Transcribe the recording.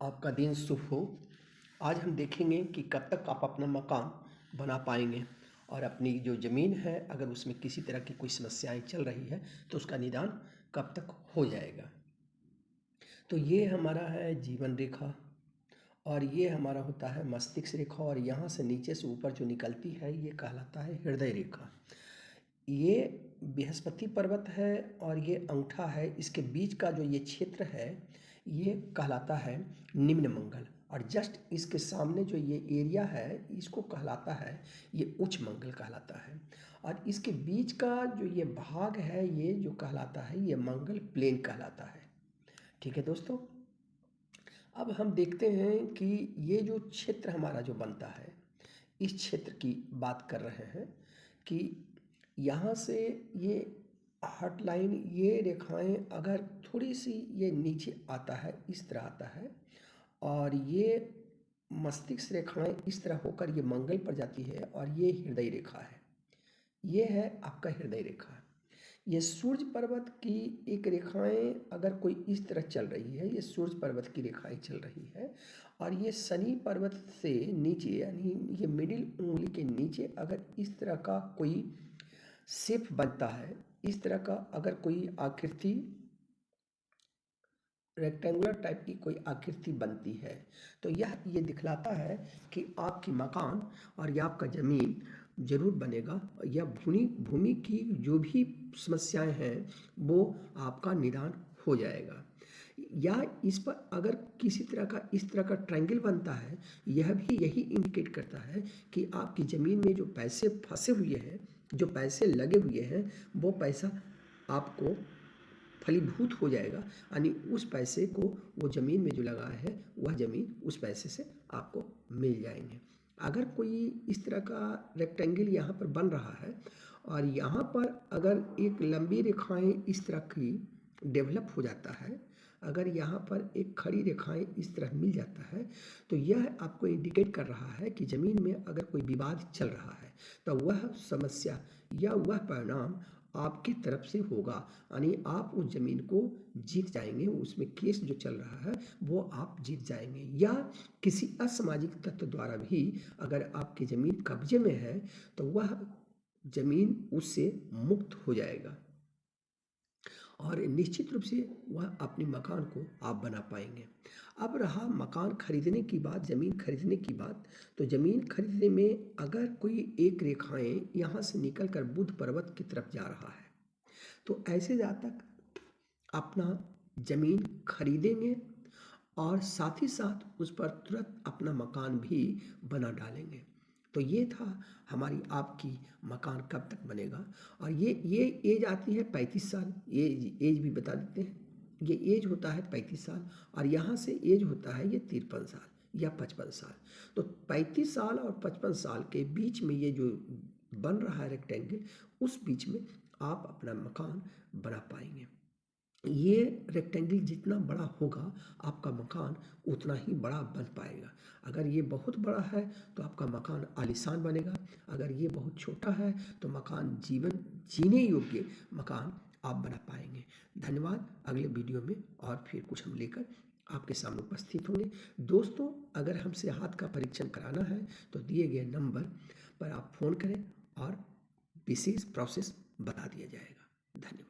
आपका दिन शुभ हो। आज हम देखेंगे कि कब तक आप अपना मकान बना पाएंगे और अपनी जो ज़मीन है अगर उसमें किसी तरह की कोई समस्याएं चल रही है तो उसका निदान कब तक हो जाएगा। तो ये हमारा है जीवन रेखा और ये हमारा होता है मस्तिष्क रेखा और यहाँ से नीचे से ऊपर जो निकलती है ये कहलाता है हृदय रेखा। ये बृहस्पति पर्वत है और ये अंगूठा है, इसके बीच का जो ये क्षेत्र है ये कहलाता है निम्न मंगल और जस्ट इसके सामने जो ये एरिया है इसको कहलाता है ये उच्च मंगल कहलाता है और इसके बीच का जो ये भाग है ये जो कहलाता है ये मंगल प्लेन कहलाता है। ठीक है दोस्तों, अब हम देखते हैं कि ये जो क्षेत्र हमारा जो बनता है इस क्षेत्र की बात कर रहे हैं कि यहाँ से ये हॉट लाइन ये रेखाएं अगर थोड़ी सी ये नीचे आता है इस तरह आता है और ये मस्तिष्क रेखाएं इस तरह होकर ये मंगल पर जाती है और ये हृदय रेखा है। ये है आपका हृदय रेखा। ये सूर्य पर्वत की एक रेखाएं अगर कोई इस तरह चल रही है, ये सूर्य पर्वत की रेखाएं चल रही है और ये शनि पर्वत से नीचे यानी ये मिडिल उंगली के नीचे अगर इस तरह का कोई शेप बनता है, इस तरह का अगर कोई आकृति रेक्टेंगुलर टाइप की कोई आकृति बनती है तो यह ये दिखलाता है कि आपकी मकान और या आपका ज़मीन ज़रूर बनेगा या भूमि भूमि की जो भी समस्याएं हैं वो आपका निदान हो जाएगा। या इस पर अगर किसी तरह का इस तरह का ट्रायंगल बनता है यह भी यही इंडिकेट करता है कि आपकी ज़मीन में जो पैसे फंसे हुए हैं, जो पैसे लगे हुए हैं वो पैसा आपको फलीभूत हो जाएगा यानी उस पैसे को वो ज़मीन में जो लगा है वह ज़मीन उस पैसे से आपको मिल जाएंगे। अगर कोई इस तरह का रेक्टेंगल यहाँ पर बन रहा है और यहाँ पर अगर एक लंबी रेखाएं इस तरह की डेवलप हो जाता है, अगर यहाँ पर एक खड़ी रेखाएं इस तरह मिल जाता है तो यह आपको इंडिकेट कर रहा है कि ज़मीन में अगर कोई विवाद चल रहा है तो वह समस्या या वह परिणाम आपकी तरफ से होगा यानी आप उस ज़मीन को जीत जाएंगे, उसमें केस जो चल रहा है वो आप जीत जाएंगे। या किसी असामाजिक तत्व द्वारा भी अगर आपकी ज़मीन कब्जे में है तो वह ज़मीन उससे मुक्त हो जाएगा और निश्चित रूप से वह अपने मकान को आप बना पाएंगे। अब रहा मकान खरीदने की बात, ज़मीन खरीदने की बात, तो ज़मीन खरीदने में अगर कोई एक रेखाएं यहाँ से निकल कर बुध पर्वत की तरफ जा रहा है तो ऐसे जातक अपना ज़मीन खरीदेंगे और साथ ही साथ उस पर तुरंत अपना मकान भी बना डालेंगे। तो ये था हमारी आपकी मकान कब तक बनेगा और ये एज आती है 35 साल। ये एज भी बता देते हैं, ये एज होता है 35 साल और यहाँ से एज होता है ये 53 साल या 55 साल। तो 35 साल और 55 साल के बीच में ये जो बन रहा है रेक्टेंगल उस बीच में आप अपना मकान बना पाएंगे। ये रेक्टेंगल जितना बड़ा होगा आपका मकान उतना ही बड़ा बन पाएगा। अगर ये बहुत बड़ा है तो आपका मकान आलीशान बनेगा, अगर ये बहुत छोटा है तो मकान जीवन जीने योग्य मकान आप बना पाएंगे। धन्यवाद। अगले वीडियो में और फिर कुछ हम लेकर आपके सामने उपस्थित होंगे। दोस्तों, अगर हमसे हाथ का परीक्षण कराना है तो दिए गए नंबर पर आप फ़ोन करें और विशेष प्रोसेस बता दिया जाएगा। धन्यवाद।